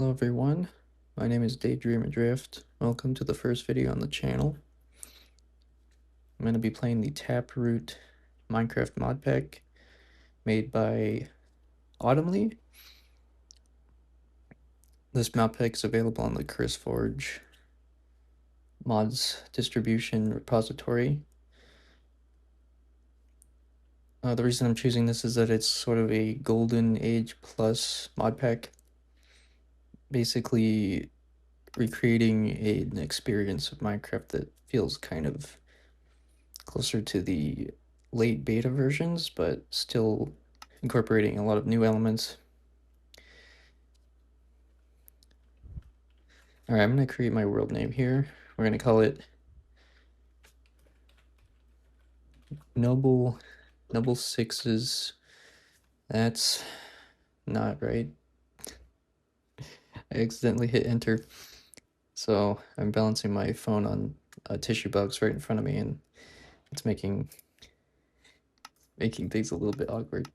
Hello everyone, my name is Daydream Adrift. Welcome to the first video on the channel. I'm going to be playing the Taproot Minecraft mod pack made by Autumnly. This mod pack is available on the CurseForge mods distribution repository. The reason I'm choosing this is that it's sort of a golden age plus mod pack, basically recreating an experience of Minecraft that feels kind of closer to the late beta versions, but still incorporating a lot of new elements. All right, I'm going to create my world name here. We're going to call it Noble Sixes. That's not right. I accidentally hit enter. So I'm balancing my phone on a tissue box right in front of me, and it's making things a little bit awkward.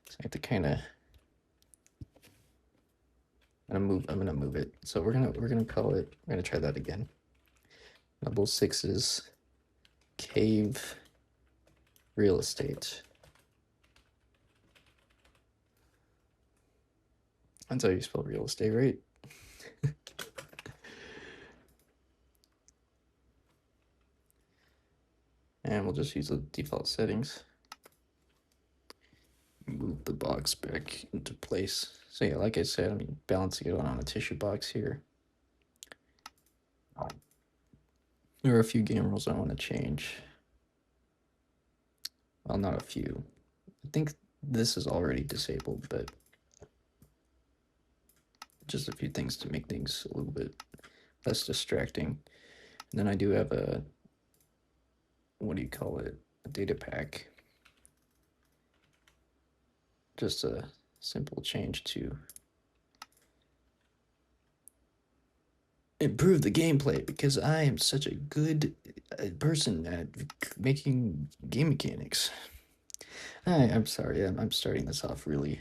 So I have to kind of I'm gonna move it. So we're gonna call it, we're gonna try that again. Noble Sixes Cave Real Estate. That's how you spell real estate, right? And we'll just use the default settings. Move the box back into place. So yeah, like I said, I'm balancing it on a tissue box here. There are a few game rules I want to change. Well, not a few. I think this is already disabled, but just a few things to make things a little bit less distracting. And then I do have a, what do you call it? A data pack. Just a simple change to improve the gameplay, because I am such a good person at making game mechanics. I'm sorry, I'm starting this off really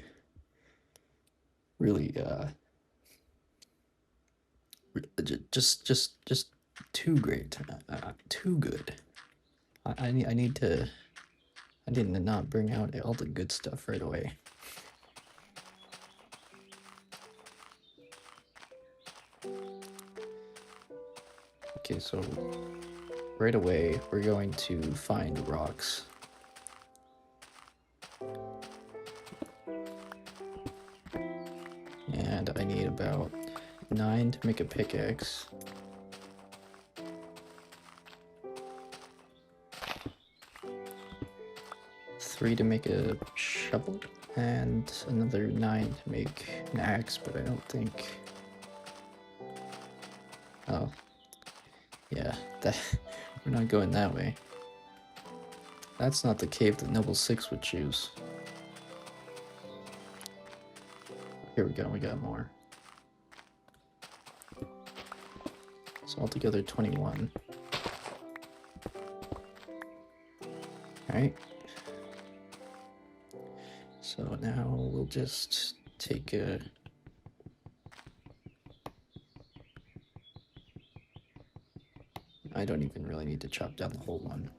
just too great, too good. I need to not bring out all the good stuff right away. Okay, so right away we're going to find rocks. And I need about 9 to make a pickaxe. Three to make a shovel, and another 9 to make an axe, but I don't think... Oh. Yeah, we're not going that way. That's not the cave that Noble Six would choose. Here we go, we got more. So altogether 21. Alright. So now we'll just take a... I don't even really need to chop down the whole one.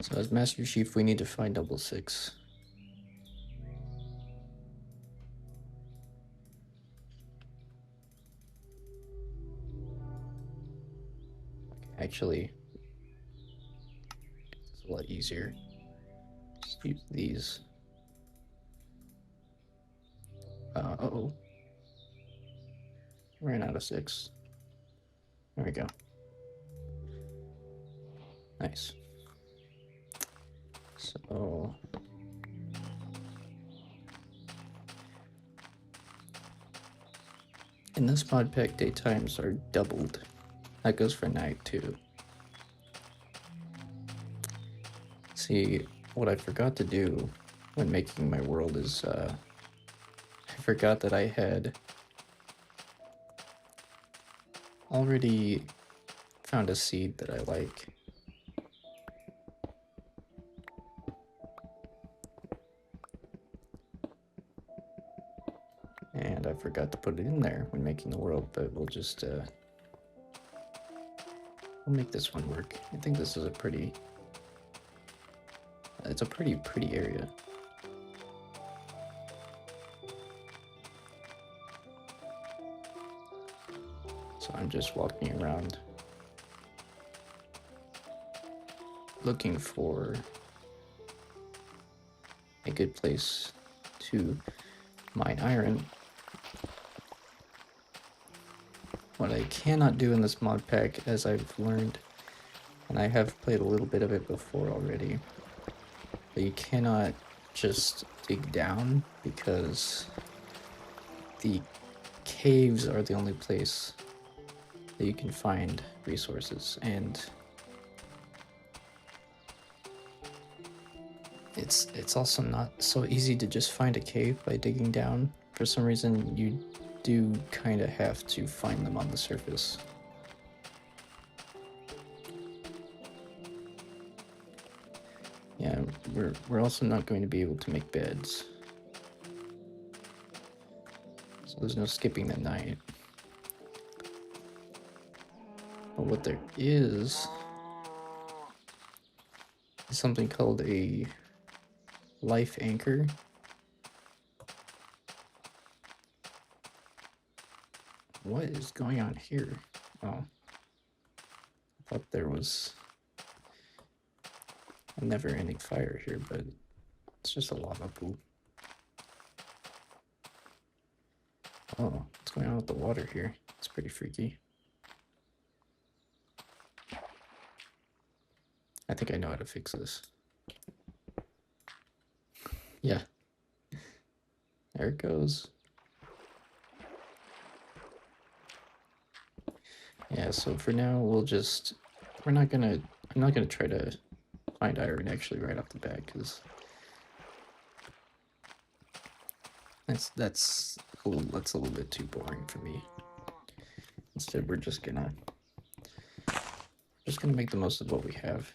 So as Master Chief, we need to find Noble Six. Actually, it's a lot easier. Just use these. Uh-oh. Ran out of 6. There we go. Nice. So... in this mod pack, daytimes are doubled. That goes for night too. See, what I forgot to do when making my world is I forgot that I had already found a seed that I like. And I forgot to put it in there when making the world, but we'll just we'll make this one work. I think this is a pretty pretty area. So I'm just walking around looking for a good place to mine iron. What I cannot do in this mod pack, as I've learned, and I have played a little bit of it before already, but you cannot just dig down, because the caves are the only place that you can find resources, and it's also not so easy to just find a cave by digging down. For some reason, you do kind of have to find them on the surface. Yeah, we're also not going to be able to make beds, so there's no skipping the night. But what there is something called a life anchor. What is going on here? Oh, I thought there was a never-ending fire here, but it's just a lava pool. Oh, what's going on with the water here? It's pretty freaky. I think I know how to fix this. Yeah. There it goes. Yeah, so for now I'm not gonna try to find iron actually right off the bat, because that's a little bit too boring for me. Instead, we're just gonna make the most of what we have.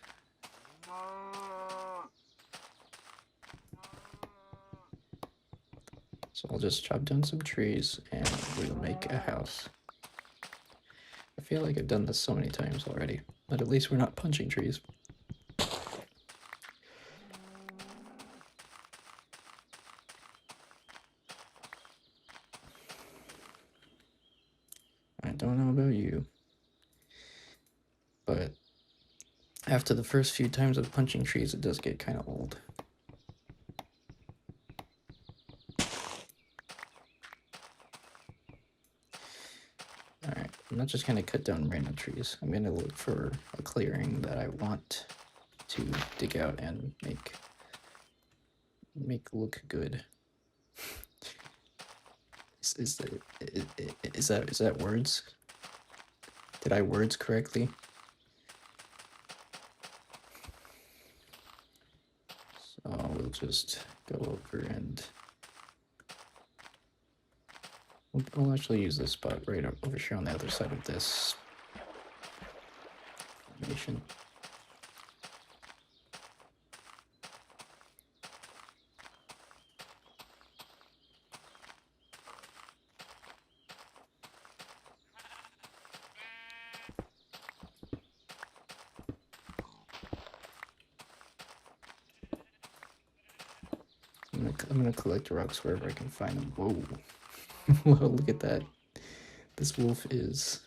So I'll just chop down some trees and we'll make a house. I feel like I've done this so many times already, but at least we're not punching trees. I don't know about you, but after the first few times of punching trees, it does get kind of old. Alright, I'm not just going to cut down random trees. I'm going to look for a clearing that I want to dig out and make look good. Is that words? Did I words correctly? So we'll just go over and we'll actually use this spot right over here on the other side of this formation. I'm gonna collect rocks wherever I can find them. Whoa. Whoa, look at that. This wolf is...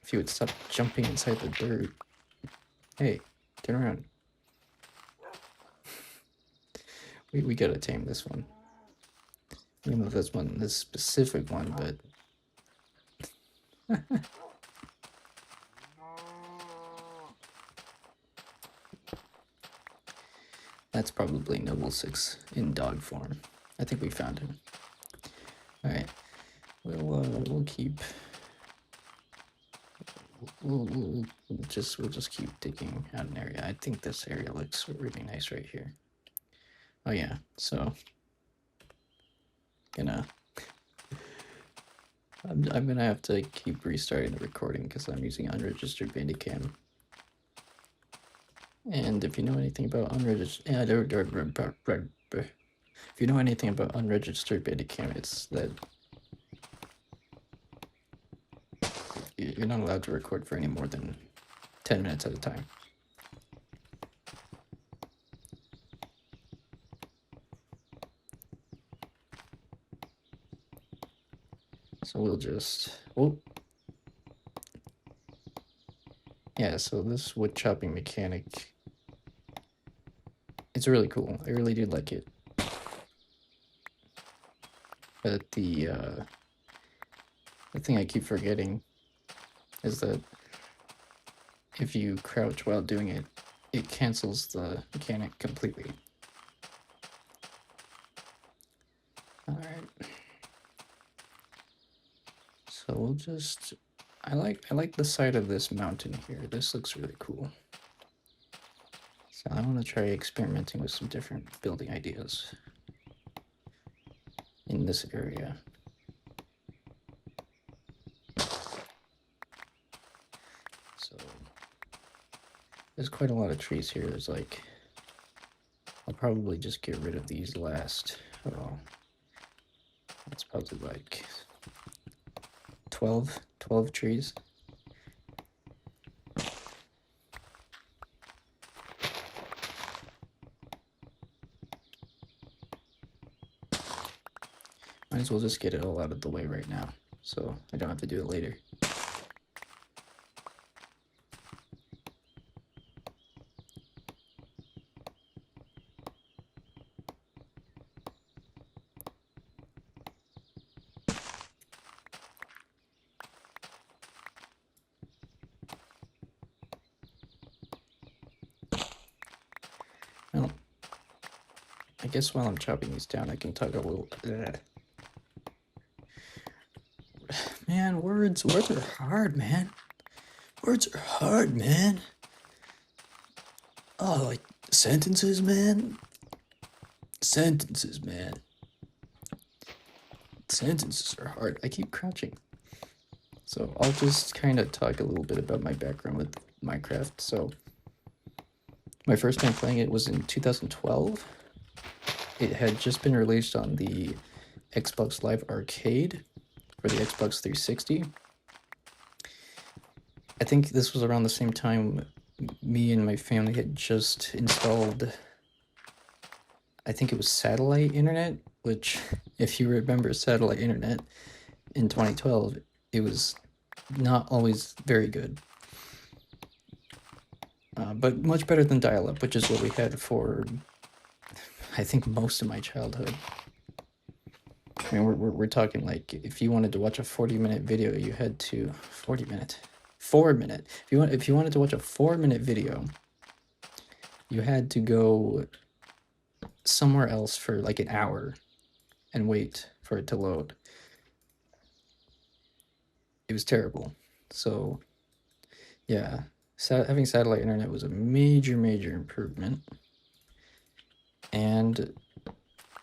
If you would stop jumping inside the dirt. Hey, turn around. We gotta tame this one. I don't know if that's this specific one, but... That's probably Noble 6 in dog form. I think we found him. Alright, we'll keep we'll just keep digging out an area. I think this area looks really nice right here. Oh yeah, so I'm gonna have to keep restarting the recording because I'm using unregistered Bandicam. And if you know anything about unregistered Bandicam, it's that you're not allowed to record for any more than 10 minutes at a time. So we'll just, yeah, so this wood chopping mechanic, it's really cool. I really do like it. But the thing I keep forgetting is that if you crouch while doing it, it cancels the mechanic completely. Alright. So we'll just, I like the side of this mountain here. This looks really cool. So I want to try experimenting with some different building ideas in this area. So there's quite a lot of trees here. There's like, I'll probably just get rid of these last. Oh, that's probably like 12 trees. Might as well just get it all out of the way right now, so I don't have to do it later. Well, I guess while I'm chopping these down, I can talk a little. Man, words are hard, man. Words are hard, man. Oh, like sentences, man. Sentences, man. Sentences are hard. I keep crouching. So I'll just kind of talk a little bit about my background with Minecraft. So my first time playing it was in 2012. It had just been released on the Xbox Live Arcade for the Xbox 360. I think this was around the same time me and my family had just installed, I think it was satellite internet, which, if you remember satellite internet in 2012, it was not always very good. But much better than dial-up, which is what we had for, I think, most of my childhood. I mean, we're talking like, if you wanted to watch a 40-minute video, you had to 4-minute. If you wanted to watch a 4-minute video, you had to go somewhere else for like an hour and wait for it to load. It was terrible. So yeah, having satellite internet was a major improvement. And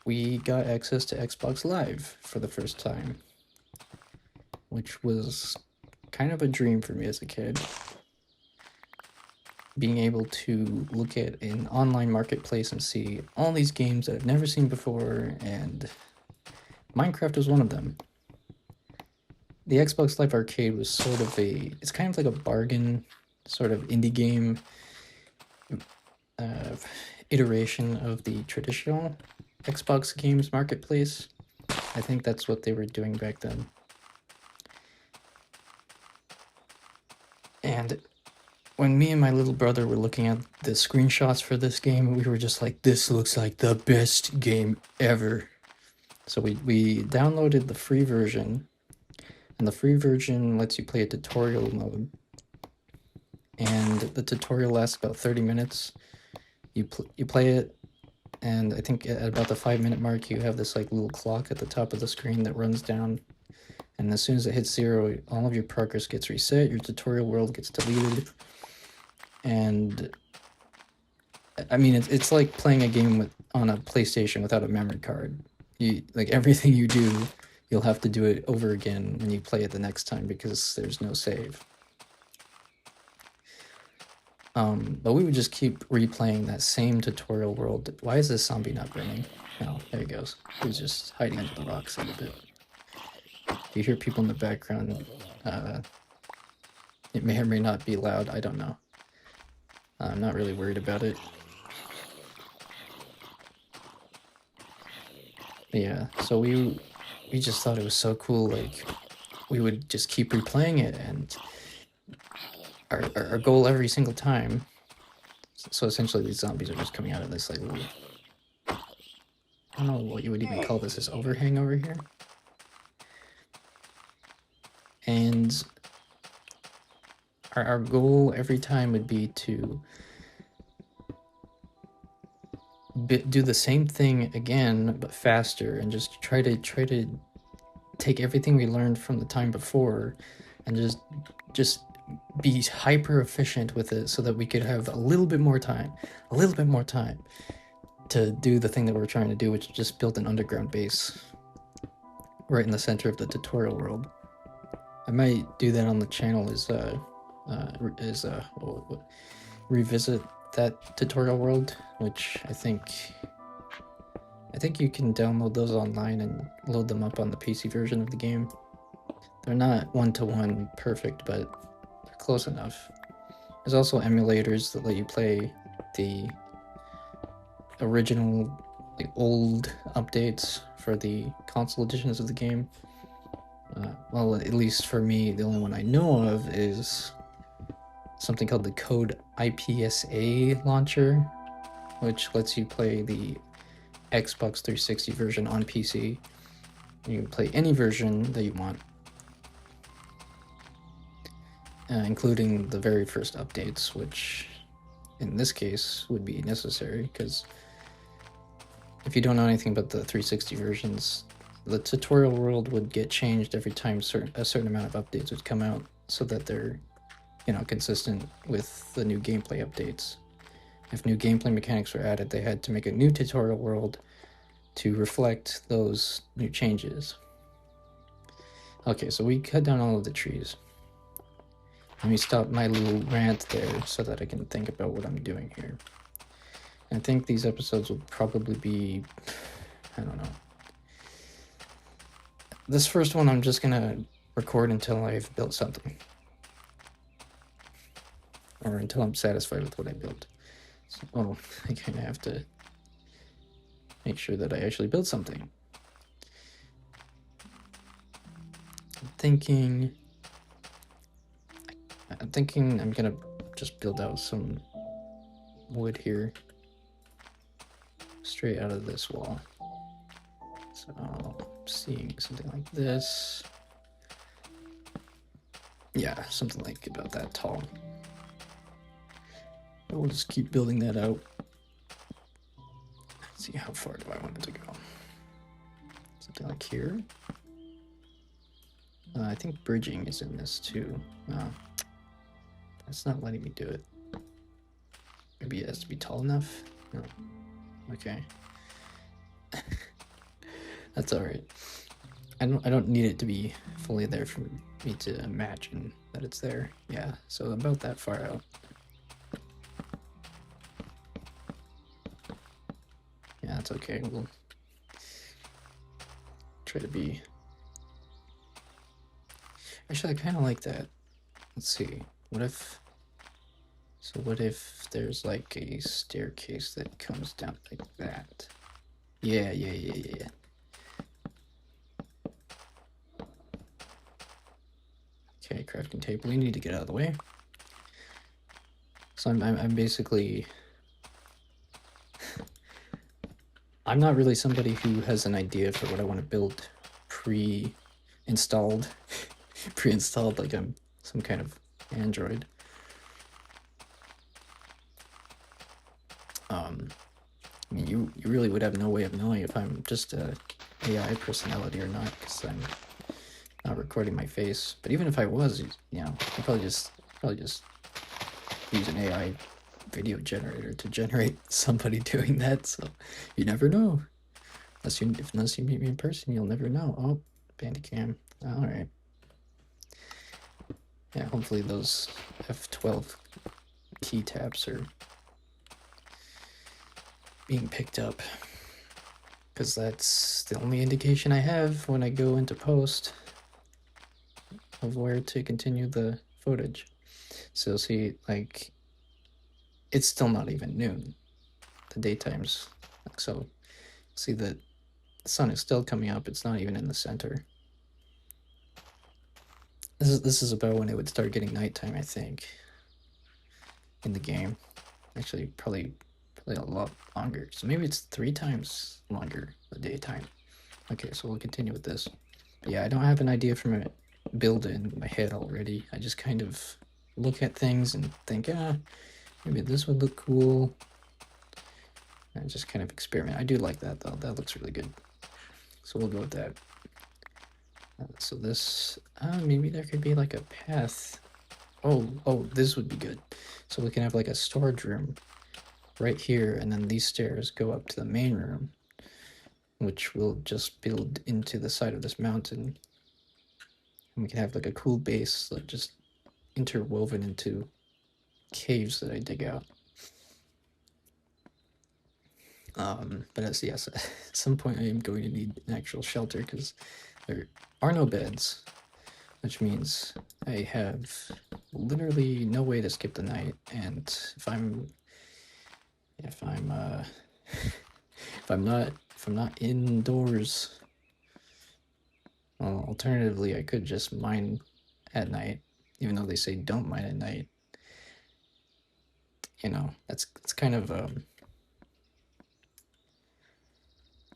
we got access to Xbox Live for the first time, which was kind of a dream for me as a kid. Being able to look at an online marketplace and see all these games that I've never seen before, and Minecraft was one of them. The Xbox Live Arcade was sort of it's kind of like a bargain, sort of indie game iteration of the traditional Xbox games marketplace. I think that's what they were doing back then. And when me and my little brother were looking at the screenshots for this game, we were just like, this looks like the best game ever. So we downloaded the free version, and the free version lets you play a tutorial mode. And the tutorial lasts about 30 minutes. You play it, and I think at about the 5-minute mark, you have this like little clock at the top of the screen that runs down, and as soon as it hits 0, all of your progress gets reset, your tutorial world gets deleted, and I mean, it's like playing a game on a PlayStation without a memory card. Like everything you do, you'll have to do it over again when you play it the next time because there's no save. But we would just keep replaying that same tutorial world. Why is this zombie not burning? Oh, there he goes. He's just hiding under the rocks a little bit. If you hear people in the background, it may or may not be loud. I don't know. I'm not really worried about it. But yeah, so we just thought it was so cool. Like, we would just keep replaying it, and our goal every single time. So essentially, these zombies are just coming out of this like little, I don't know what you would even call this overhang over here. And our goal every time would be to do the same thing again, but faster, and just try to take everything we learned from the time before and just be hyper efficient with it so that we could have a little bit more time to do the thing that we're trying to do, which is just build an underground base right in the center of the tutorial world. I might do that on the channel revisit that tutorial world, which I think you can download those online and load them up on the PC version of the game. They're not one-to-one perfect, but they're close enough. There's also emulators that let you play the original, like, old updates for the console editions of the game. Well, at least for me, the only one I know of is something called the Code IPSA launcher, which lets you play the Xbox 360 version on PC. You can play any version that you want, including the very first updates, which in this case would be necessary, because if you don't know anything about the 360 versions, the tutorial world would get changed every time a certain amount of updates would come out, so that they're, you know, consistent with the new gameplay updates. If new gameplay mechanics were added, they had to make a new tutorial world to reflect those new changes. Okay, so we cut down all of the trees. Let me stop my little rant there so that I can think about what I'm doing here. I think these episodes will probably be, I don't know. This first one I'm just gonna record until I've built something. Or until I'm satisfied with what I built. So, I kind of have to make sure that I actually build something. I'm thinking I'm gonna just build out some wood here, straight out of this wall. So I'm seeing something like this. Yeah, something like about that tall. We'll just keep building that out. Let's see, how far do I want it to go? Something like here. I think bridging is in this too. No, that's not letting me do it. Maybe it has to be tall enough? No. Okay. That's alright. I don't need it to be fully there for me to imagine that it's there. Yeah, so about that far out. Yeah, that's okay. We'll try to be... Actually, I kind of like that. Let's see. What if there's like a staircase that comes down like that? Yeah. Okay, crafting table. You need to get out of the way. So I'm basically... I'm not really somebody who has an idea for what I want to build pre-installed like I'm some kind of android. I mean, you really would have no way of knowing if I'm just a AI personality or not, because I'm not recording my face. But even if I was, you know, I'd probably just use an AI video generator to generate somebody doing that. So you never know. Unless you meet me in person, you'll never know. Oh, Bandicam. All right. Yeah, hopefully those F12 key taps are being picked up, because that's the only indication I have when I go into post of where to continue the footage. So see, like, it's still not even noon. The daytime's so see that the sun is still coming up. It's not even in the center. This is about when it would start getting nighttime, I think, in the game. Actually, probably a lot longer. So maybe it's 3 times longer the daytime. Okay, so we'll continue with this. But yeah, I don't have an idea from a build in my head already. I just kind of look at things and think, maybe this would look cool. And just kind of experiment. I do like that though. That looks really good. So we'll go with that. So this, maybe there could be like a path. Oh, this would be good. So we can have like a storage room right here, and then these stairs go up to the main room, which will just build into the side of this mountain. And we can have like a cool base, like just interwoven into caves that I dig out. But yes, at some point I am going to need an actual shelter, because there are no beds, which means I have literally no way to skip the night. And if I'm not indoors, well, alternatively I could just mine at night, even though they say don't mine at night. You know, it's kind of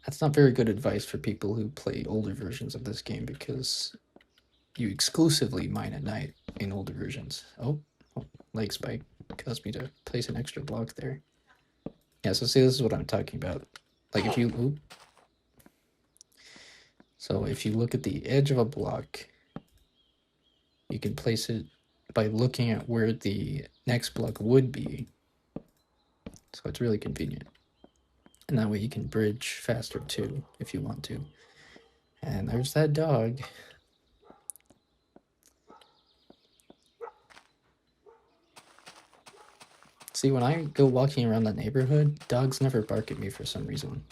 that's not very good advice for people who play older versions of this game, because you exclusively mine at night in older versions. Oh, leg spike caused me to place an extra block there. Yeah, so see, this is what I'm talking about. Like if you so if you look at the edge of a block, you can place it by looking at where the next block would be. So it's really convenient. And that way you can bridge faster too, if you want to. And there's that dog. See, when I go walking around the neighborhood, dogs never bark at me for some reason.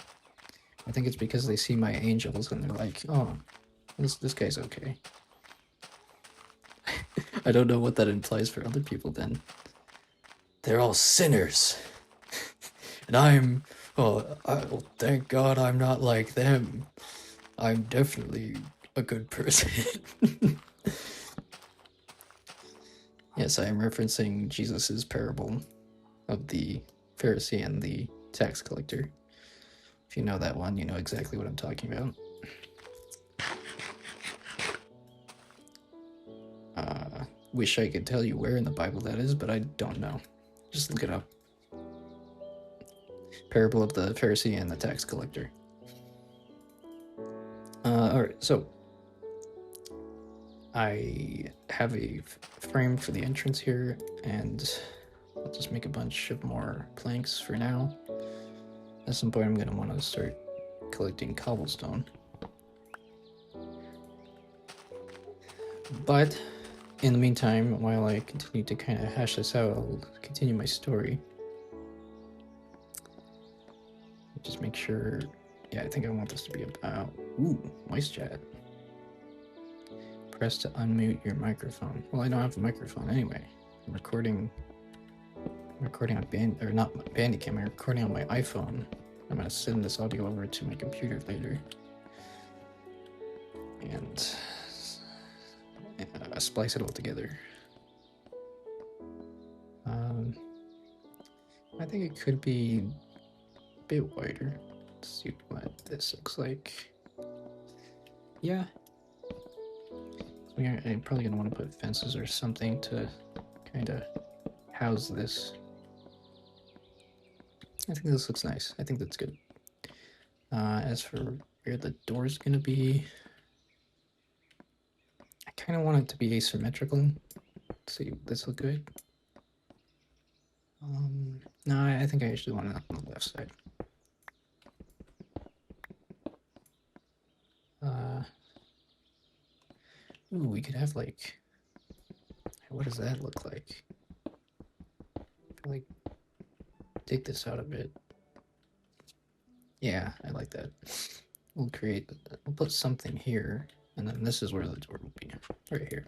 I think it's because they see my angels and they're like, oh, this guy's okay. I don't know what that implies for other people then. They're all sinners. And thank God I'm not like them. I'm definitely a good person. Yes, I am referencing Jesus's parable of the Pharisee and the tax collector. If you know that one, you know exactly what I'm talking about. Wish I could tell you where in the Bible that is, but I don't know. Just look it up. Parable of the Pharisee and the tax collector. Alright, so I have a frame for the entrance here, and I'll just make a bunch of more planks for now. At some point I'm going to want to start collecting cobblestone. But in the meantime, while I continue to kind of hash this out, I'll continue my story. Just make sure, yeah, I think I want this to be about, voice chat. Press to unmute your microphone. Well, I don't have a microphone anyway. I'm recording on not Bandicam, I'm recording on my iPhone. I'm gonna send this audio over to my computer later. And splice it all together. I think it could be a bit wider. Let's see what this looks like. Yeah. So I'm probably gonna want to put fences or something to kind of house this. I think this looks nice. I think that's good. As for where the door's gonna be, kind of want it to be asymmetrical. Let's see, this look good? No, I think I actually want it on the left side. Ooh, we could have like, what does that look like? Like, take this out a bit. Yeah, I like that. We'll put something here, and then this is where the door will be, right here.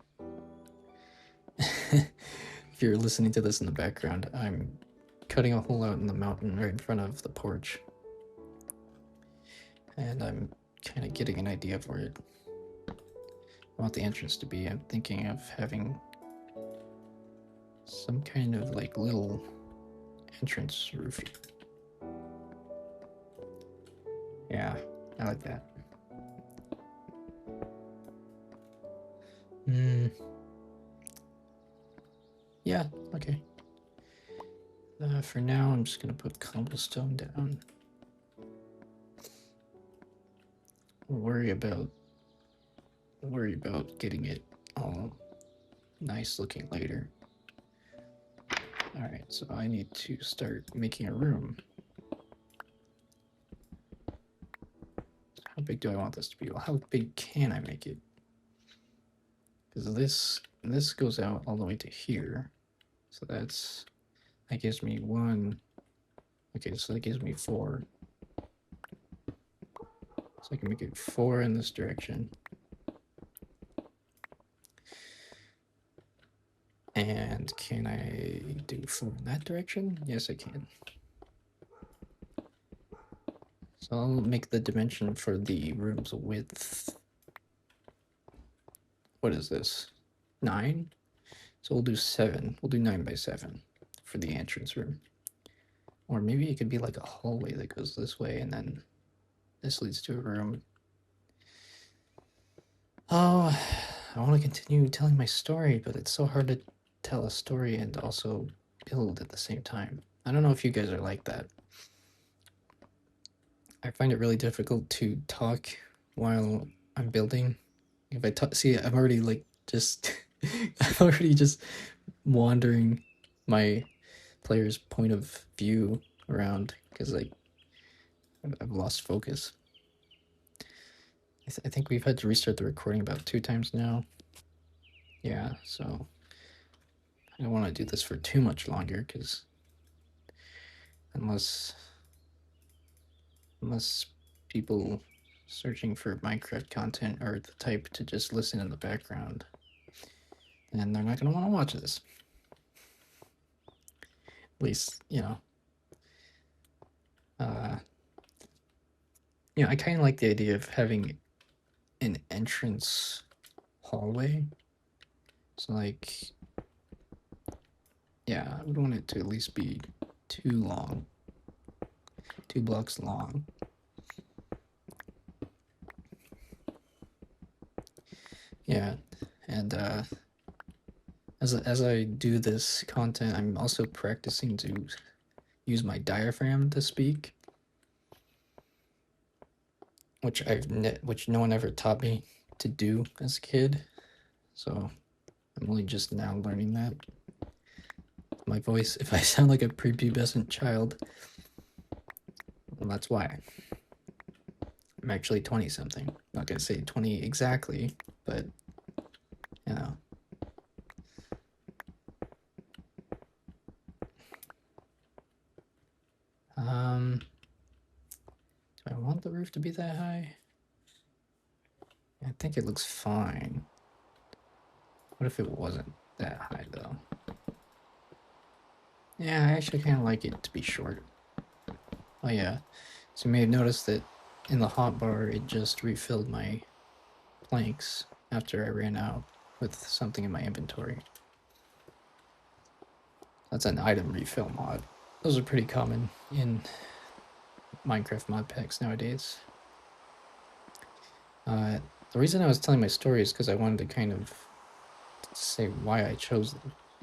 If you're listening to this in the background, I'm cutting a hole out in the mountain right in front of the porch. And I'm kind of getting an idea of where I want the entrance to be. I'm thinking of having some kind of like little entrance roof. Yeah, I like that. Yeah, okay. For now, I'm just gonna put cobblestone down. Worry about getting it all nice looking later. All right, so I need to start making a room. How big do I want this to be? Well, how big can I make it? Because this goes out all the way to here, so that gives me 1. Okay, so that gives me 4. So I can make it 4 in this direction. And can I do 4 in that direction? Yes, I can. So I'll make the dimension for the room's width. What is this? 9? So we'll do 7. We'll do 9 by 7 for the entrance room. Or maybe it could be like a hallway that goes this way and then this leads to a room. Oh, I want to continue telling my story, but it's so hard to tell a story and also build at the same time. I don't know if you guys are like that. I find it really difficult to talk while I'm building. If I talk, see, I'm already like just, I'm already just wandering my player's point of view around because like I've lost focus. I think we've had to restart the recording about 2 times now. Yeah, so I don't want to do this for too much longer because unless people searching for Minecraft content are the type to just listen in the background, and they're not going to want to watch this. At least, you know, I kind of like the idea of having an entrance hallway. So like, yeah, I would want it to at least be 2 long, 2 blocks long. Yeah, and as I do this content, I'm also practicing to use my diaphragm to speak, which no one ever taught me to do as a kid. So I'm only just now learning that. My voice, if I sound like a prepubescent child, well, that's why. I'm actually 20-something. Not gonna say 20 exactly, but you know. Do I want the roof to be that high? I think it looks fine. What if it wasn't that high though? Yeah, I actually kind of like it to be short. Oh yeah, so you may have noticed that in the hotbar it just refilled my planks after I ran out with something in my inventory. That's an item refill mod. Those are pretty common in Minecraft mod packs nowadays. The reason I was telling my story is because I wanted to kind of say why I chose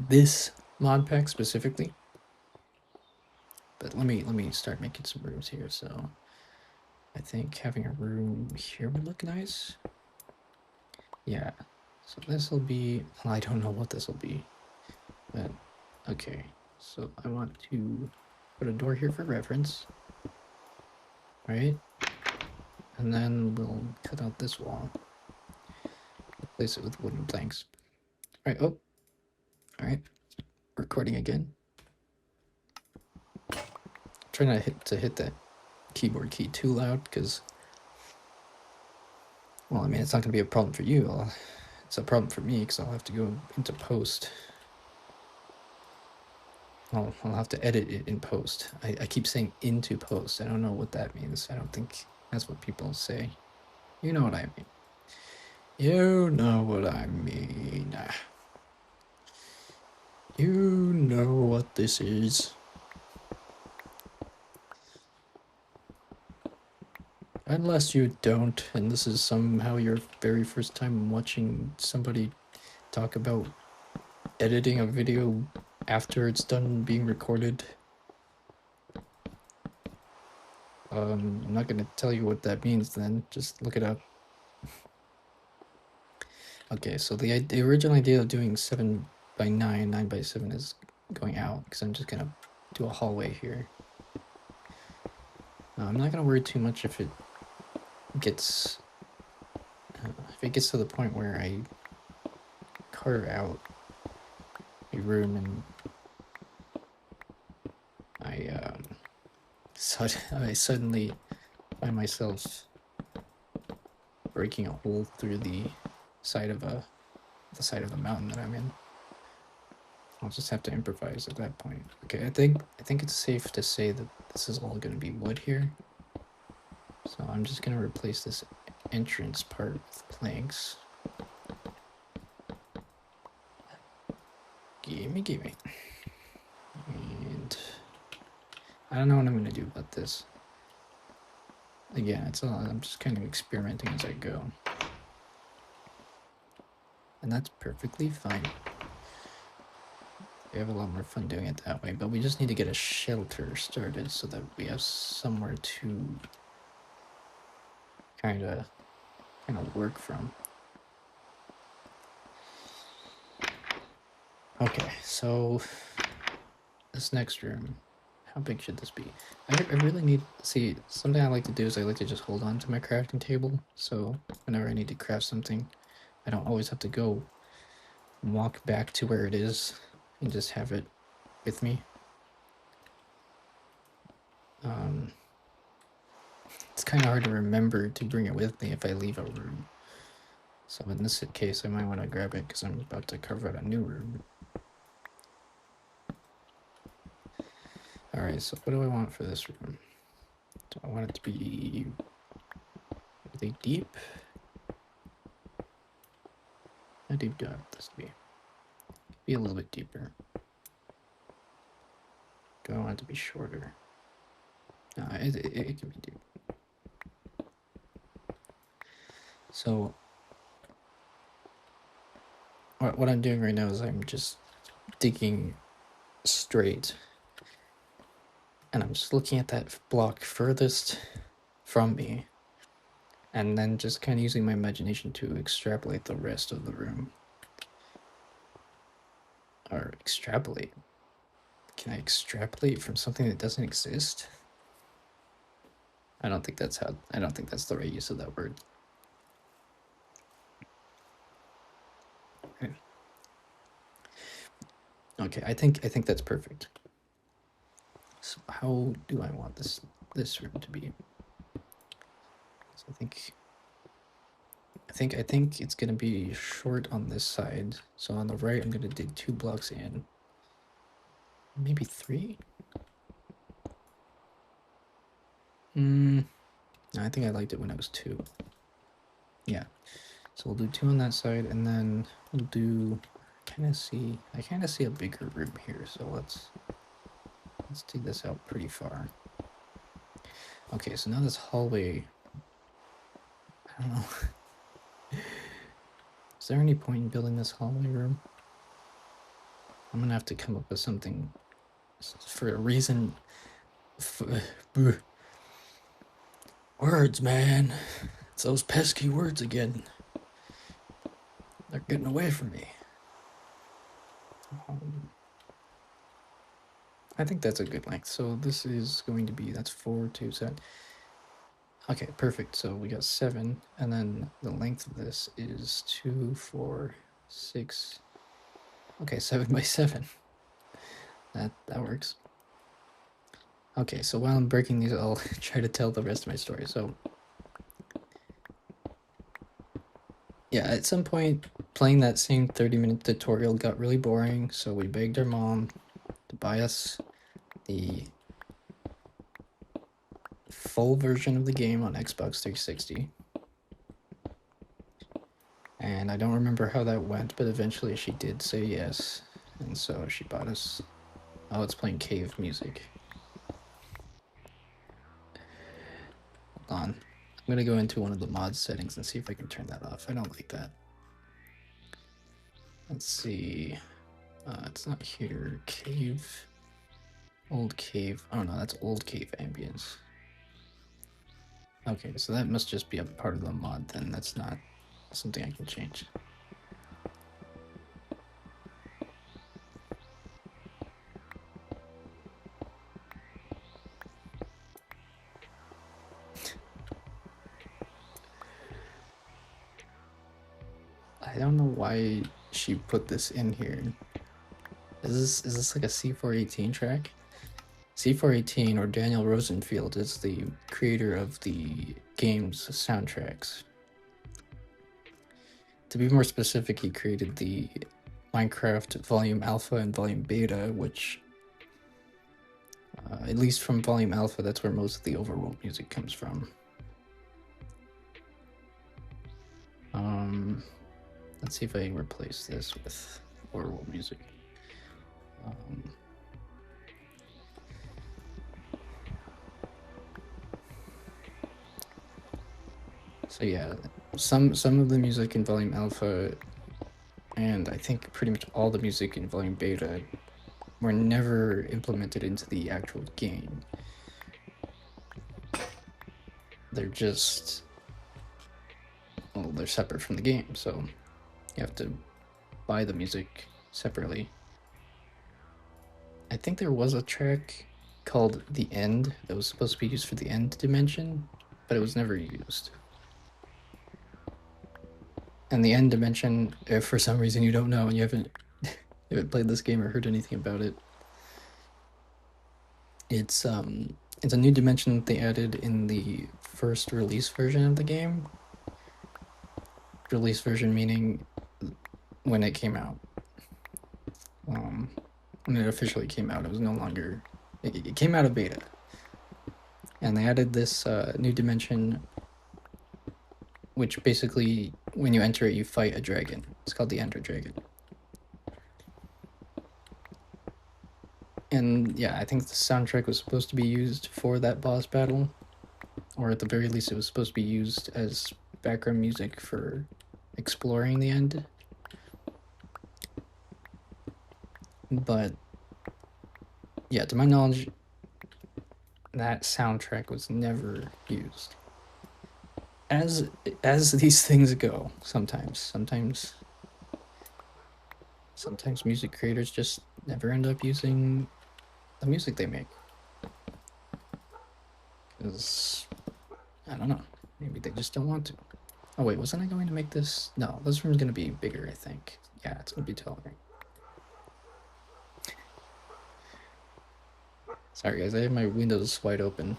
this mod pack specifically. But let me start making some rooms here. So I think having a room here would look nice. Yeah, So this will be, well, I don't know what this will be, but okay. So I want to put a door here for reference, right? And then we'll cut out this wall, replace it with wooden planks. All right, oh, all right, recording again. Try not to hit that keyboard key too loud, because, well, I mean, it's not going to be a problem for you. It's a problem for me, because I'll have to go into post. I'll have to edit it in post. I keep saying into post. I don't know what that means. I don't think that's what people say. You know what I mean. You know what I mean. You know what this is. Unless you don't, and this is somehow your very first time watching somebody talk about editing a video after it's done being recorded. I'm not gonna tell you what that means then, just look it up. Okay, so the original idea of doing 7 by 9, 9 by 7 is going out, because I'm just gonna do a hallway here. I'm not gonna worry too much if it gets to the point where I carve out a room and I suddenly find myself breaking a hole through the side of a mountain that I'm in. I'll just have to improvise at that point. Okay, I think it's safe to say that this is all going to be wood here. So I'm just going to replace this entrance part with planks. Gimme. And I don't know what I'm going to do about this. Again, I'm just kind of experimenting as I go. And that's perfectly fine. We have a lot more fun doing it that way, but we just need to get a shelter started so that we have somewhere to kind of work from. Okay, so this next room, how big should this be? I really need, see, something I like to do is I like to just hold on to my crafting table, so whenever I need to craft something, I don't always have to go walk back to where it is and just have it with me. It's kind of hard to remember to bring it with me if I leave a room. So in this case, I might want to grab it because I'm about to carve out a new room. Alright, so what do I want for this room? Do I want it to be really deep? How deep do I want this to be? Be a little bit deeper. Do I want it to be shorter? No, it can be deep. So what I'm doing right now is I'm just digging straight, and I'm just looking at that block furthest from me, and then just kind of using my imagination to extrapolate the rest of the room. Or extrapolate? Can I extrapolate from something that doesn't exist? I don't think that's the right use of that word. Okay, I think that's perfect. So how do I want this room to be? So I think it's gonna be short on this side. So on the right, I'm gonna dig 2 blocks in. Maybe 3? I think I liked it when it was 2. Yeah. So we'll do 2 on that side, and then we'll do. I kind of see a bigger room here. So let's dig this out pretty far. Okay, so now this hallway. I don't know. Is there any point in building this hallway room? I'm gonna have to come up with something for a reason. Words, man. It's those pesky words again. They're getting away from me. I think that's a good length. So this is going to be, that's 4, 2, 7. Okay, perfect. So we got 7, and then the length of this is 2, 4, 6. Okay, 7 by 7. That works. Okay, so while I'm breaking these, I'll try to tell the rest of my story. So yeah, at some point, playing that same 30-minute tutorial got really boring, so we begged our mom to buy us the full version of the game on Xbox 360. And I don't remember how that went, but eventually she did say yes. And so she bought us... Oh, it's playing cave music. Hold on. I'm gonna go into one of the mod settings and see if I can turn that off. I don't like that. Let's see. It's not here. Cave. Old cave. Oh no, that's old cave ambience. Okay, so that must just be a part of the mod then. That's not something I can change. I don't know why she put this in here. Is this like a C418 track? C418, or Daniel Rosenfield, is the creator of the game's soundtracks. To be more specific, he created the Minecraft Volume Alpha and Volume Beta, which, at least from Volume Alpha, that's where most of the overworld music comes from. Let's see if I can replace this with overworld music. So yeah, some of the music in Volume Alpha, and I think pretty much all the music in Volume Beta, were never implemented into the actual game. They're just, well, they're separate from the game, so you have to buy the music separately. I think there was a track called The End that was supposed to be used for the end dimension, but it was never used. And the end dimension, if for some reason you don't know and you haven't played this game or heard anything about it, it's a new dimension that they added in the first release version of the game. Release version meaning when it came out. When it officially came out, it was no longer... It came out of beta. And they added this new dimension, which basically, when you enter it, you fight a dragon. It's called the Ender Dragon. And yeah, I think the soundtrack was supposed to be used for that boss battle, or at the very least it was supposed to be used as background music for exploring the end. But yeah, to my knowledge, that soundtrack was never used. As these things go, sometimes music creators just never end up using the music they make. Because, I don't know, maybe they just don't want to. Oh wait, wasn't I going to make this? No, this room's going to be bigger, I think. Yeah, it's going to be taller. Sorry guys, I have my windows wide open.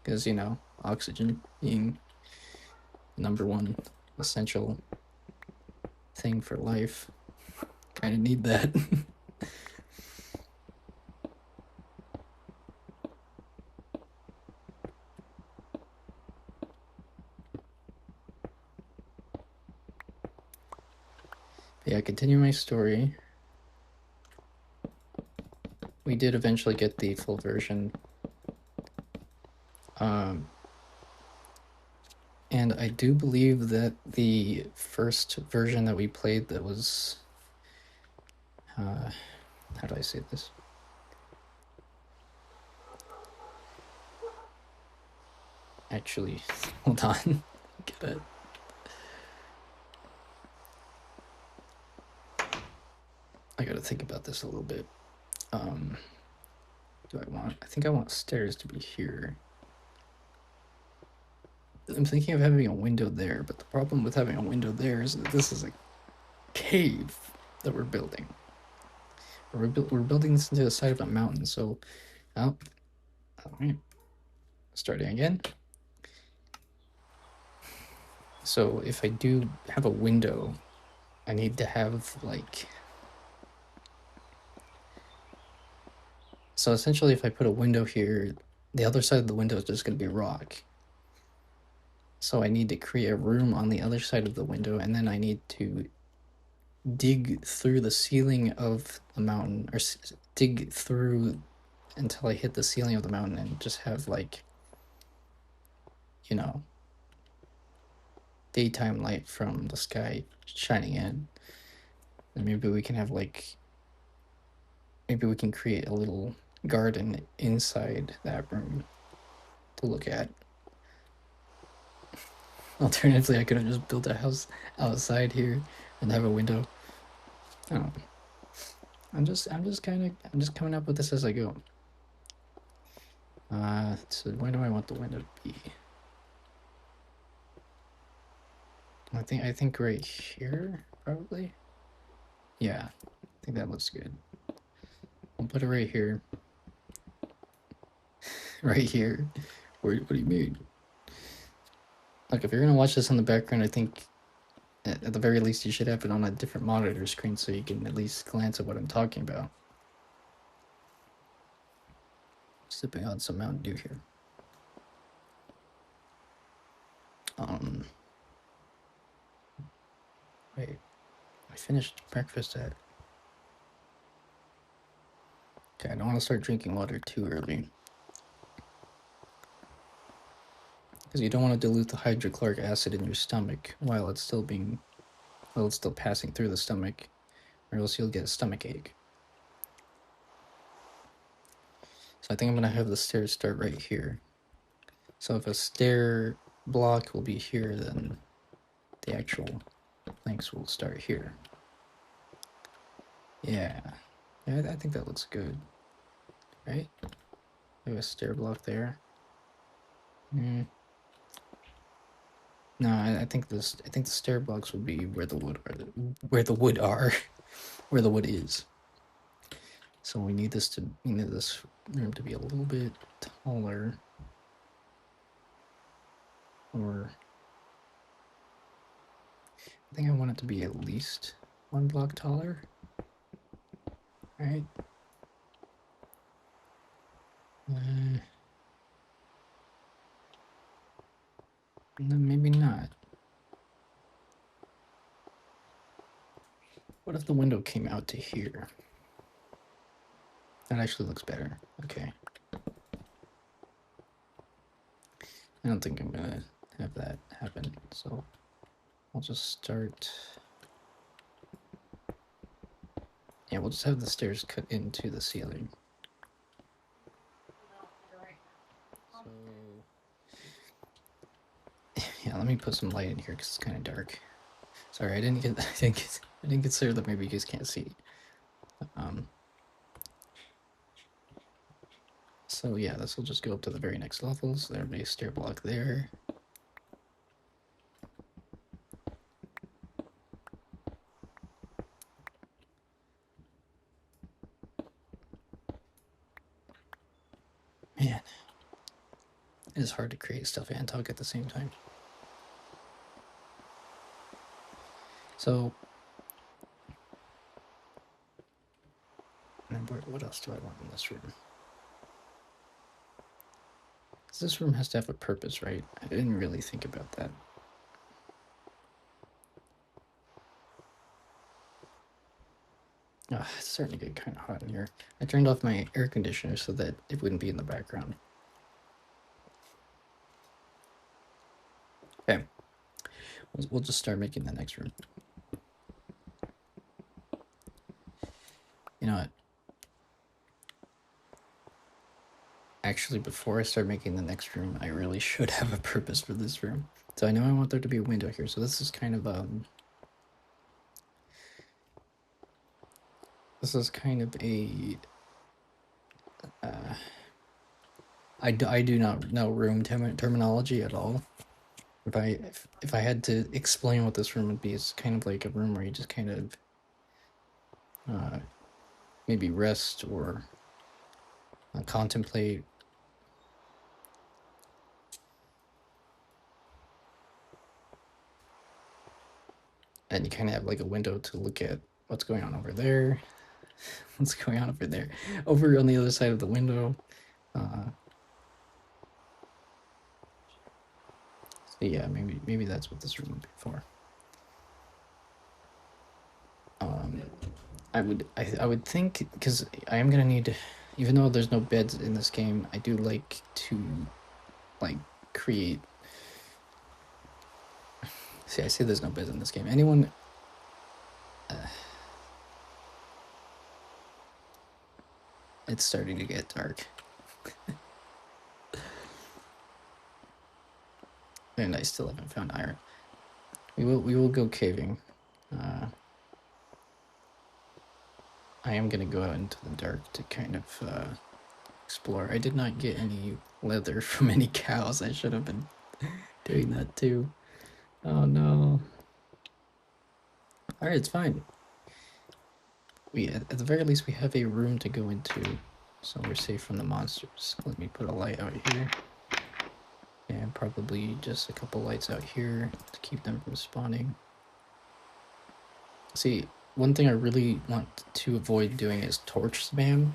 Because, you know, oxygen being #1 essential thing for life. Kind of need that. Yeah, continue my story. We did eventually get the full version. And I do believe that the first version that we played that was... how do I say this? Actually, hold on. Get it. think about this a little bit. I think I want stairs to be here. I'm thinking of having a window there, but the problem with having a window there is that this is a cave that we're building. We're building this into the side of a mountain, so, all right, starting again. So if I do have a window, I need to have like, so essentially if I put a window here, the other side of the window is just going to be rock. So I need to create a room on the other side of the window, and then I need to dig through the ceiling of the mountain, or dig through until I hit the ceiling of the mountain and just have like, you know, daytime light from the sky shining in. And maybe we can have like, maybe we can create a little garden inside that room to look at. Alternatively, I could have just built a house outside here and have a window. I don't know. I'm just coming up with this as I go. So where do I want the window to be? I think right here, probably. Yeah, I think that looks good. I'll put it right here. Right here. What do you mean? Look, if you're gonna watch this in the background, I think at the very least you should have it on a different monitor screen so you can at least glance at what I'm talking about. Sipping on some Mountain Dew here. Wait, I finished breakfast at... Okay, I don't want to start drinking water too early, because you don't want to dilute the hydrochloric acid in your stomach while it's still passing through the stomach, or else you'll get a stomach ache. So I think I'm going to have the stairs start right here. So if a stair block will be here, then the actual planks will start here. Yeah, I think that looks good, right? We have a stair block there. No, I think the stair blocks would be where the wood is. So we need this room to be a little bit taller, or I think I want it to be at least 1 block taller, right? No, maybe not. What if the window came out to here? That actually looks better. Okay. I don't think I'm gonna have that happen, so I'll just start. Yeah, we'll just have the stairs cut into the ceiling. So yeah, let me put some light in here because it's kind of dark. Sorry, I didn't consider that maybe you guys can't see. So yeah, this will just go up to the very next level. So there'll be a stair block there. Man, it is hard to create stuff and talk at the same time. So, what else do I want in this room? This room has to have a purpose, right? I didn't really think about that. It's starting to get kind of hot in here. I turned off my air conditioner so that it wouldn't be in the background. Okay, we'll just start making the next room. You know what? Actually, before I start making the next room, I really should have a purpose for this room. So I know I want there to be a window here, so this is kind of This is kind of a I do not know room terminology at all. If I had to explain what this room would be, it's kind of like a room where you just kind of maybe rest or contemplate. And you kind of have like a window to look at what's going on over there. What's going on over there? Over on the other side of the window. So yeah, maybe that's what this room would be for. I would think, because I am gonna need, even though there's no beds in this game, I do like to like create. See, I say there's no beds in this game. Anyone? It's starting to get dark. And I still haven't found iron. We will go caving. I am gonna go out into the dark to kind of explore. I did not get any leather from any cows. I should have been doing that too. Oh no. Alright, it's fine. At the very least we have a room to go into, so we're safe from the monsters. Let me put a light out here. And probably just a couple lights out here to keep them from spawning. See, one thing I really want to avoid doing is torch spam.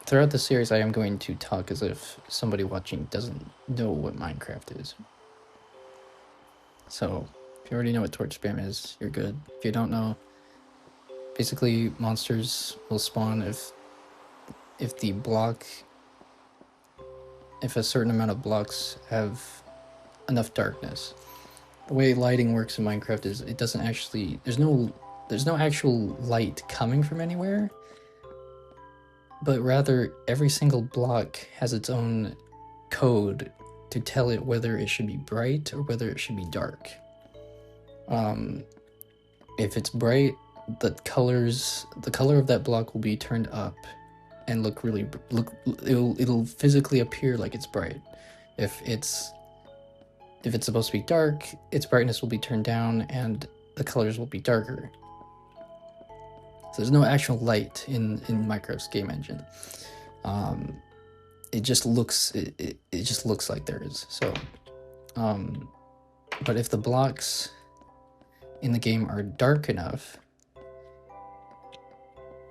Throughout the series, I am going to talk as if somebody watching doesn't know what Minecraft is. So, if you already know what torch spam is, you're good. If you don't know, basically monsters will spawn if a certain amount of blocks have enough darkness. The way lighting works in Minecraft is it doesn't actually, there's no actual light coming from anywhere, but rather every single block has its own code to tell it whether it should be bright or whether it should be dark. If it's bright, the color of that block will be turned up and it'll physically appear like it's bright. If it's supposed to be dark, its brightness will be turned down and the colors will be darker. So there's no actual light in Minecraft's game engine. It just looks like there is. So, but if the blocks in the game are dark enough,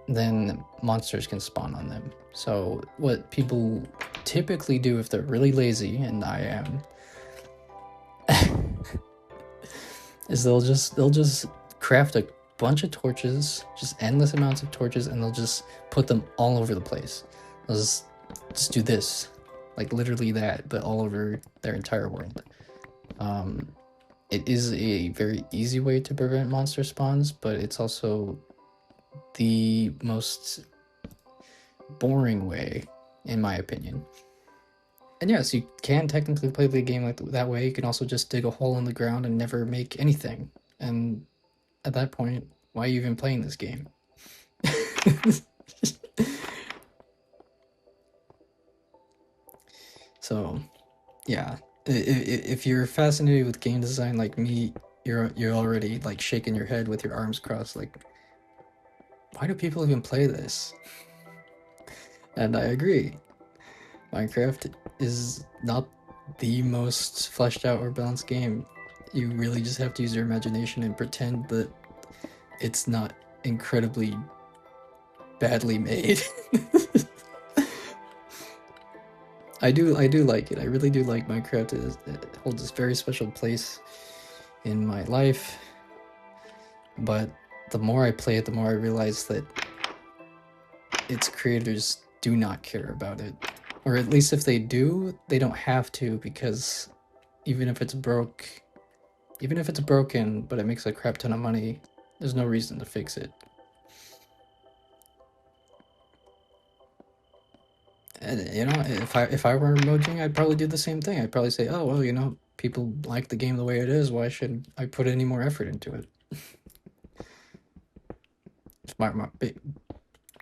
then monsters can spawn on them. So what people typically do if they're really lazy, and I am, is they'll just craft a bunch of torches, just endless amounts of torches, and they'll just put them all over the place. They'll just do this, like literally that, but all over their entire world. It is a very easy way to prevent monster spawns, but it's also the most boring way, in my opinion. And yes, you can technically play the game like that way. You can also just dig a hole in the ground and never make anything. And at that point, why are you even playing this game? So, yeah. If you're fascinated with game design like me, you're already like shaking your head with your arms crossed, like, why do people even play this? And I agree. Minecraft is not the most fleshed out or balanced game. You really just have to use your imagination and pretend that it's not incredibly badly made. I do like it. I really do like Minecraft. It holds this very special place in my life. But the more I play it, the more I realize that its creators do not care about it. Or at least if they do, they don't have to, because even if it's broken, but it makes a crap ton of money, there's no reason to fix it. And, you know, if I were Mojang, I'd probably do the same thing. I'd probably say, oh, well, people like the game the way it is. Why should I put any more effort into it? if my big,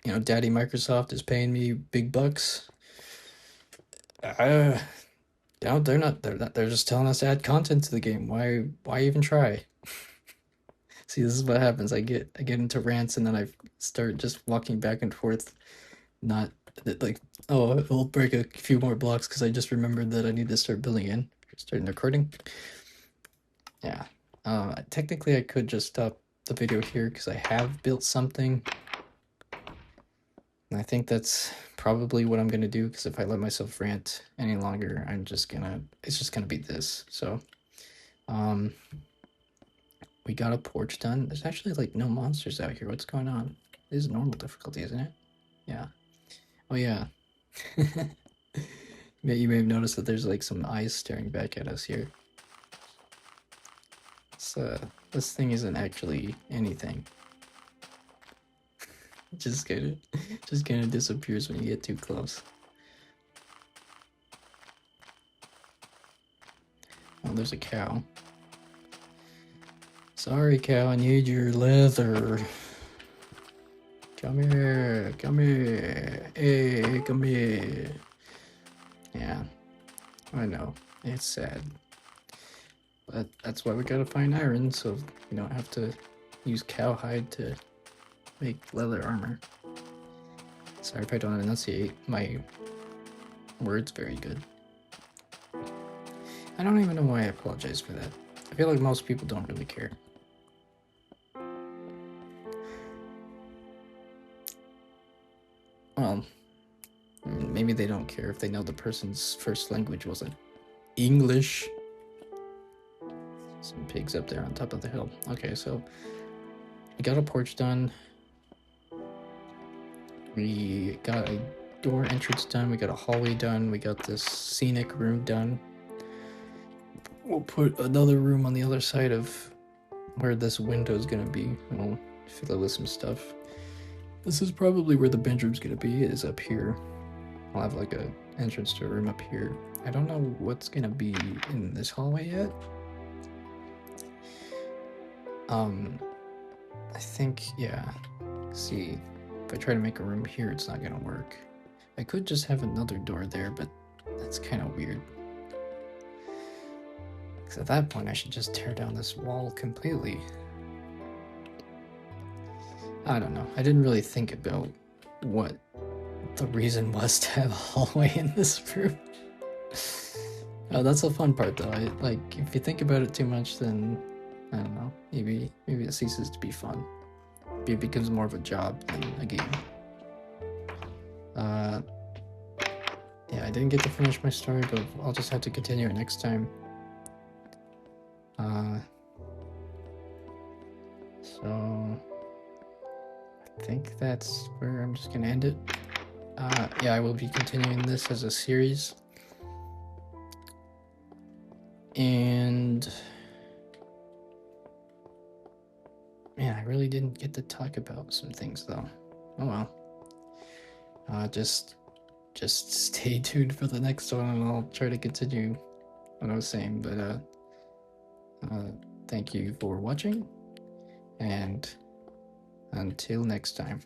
you know, Daddy Microsoft is paying me big bucks, you know, they're just telling us to add content to the game. Why even try? See, this is what happens. I get into rants and then I start just walking back and forth, not like, oh, it'll break a few more blocks because I just remembered that I need to start building in. Starting recording. Yeah. Technically I could just stop the video here because I have built something. And I think that's probably what I'm gonna do, because if I let myself rant any longer, it's just gonna be this. So we got a porch done. There's actually like no monsters out here. What's going on? This is normal difficulty, isn't it? Yeah. Oh yeah. Yeah, you may have noticed that there's like some eyes staring back at us here. This thing isn't actually anything. Just kind of disappears when you get too close. Oh, there's a cow. Sorry, cow, I need your leather. Come here, come here. Hey, come here. Yeah, I know, it's sad. But that's why we gotta find iron, so we don't have to use cowhide to make leather armor. Sorry if I don't enunciate my words very good. I don't even know why I apologize for that. I feel like most people don't really care. Well, maybe they don't care if they know the person's first language wasn't English. Some pigs up there on top of the hill. Okay, so we got a porch done. We got a door entrance done. We got a hallway done. We got this scenic room done. We'll put another room on the other side of where this window is gonna be. We'll fill it with some stuff. This is probably where the bedroom's gonna be, is up here. I'll have like a entrance to a room up here. I don't know what's gonna be in this hallway yet. I think, yeah. See, if I try to make a room here, it's not gonna work. I could just have another door there, but that's kind of weird. Because at that point, I should just tear down this wall completely. I don't know. I didn't really think about what the reason was to have a hallway in this room. That's the fun part, though. Like, if you think about it too much, then I don't know. Maybe it ceases to be fun. Maybe it becomes more of a job than a game. Yeah, I didn't get to finish my story, but I'll just have to continue it next time. So I think that's where I'm just gonna end it. Yeah, I will be continuing this as a series. And man, I really didn't get to talk about some things though. Oh well. Just stay tuned for the next one, and I'll try to continue what I was saying. But thank you for watching, and until next time.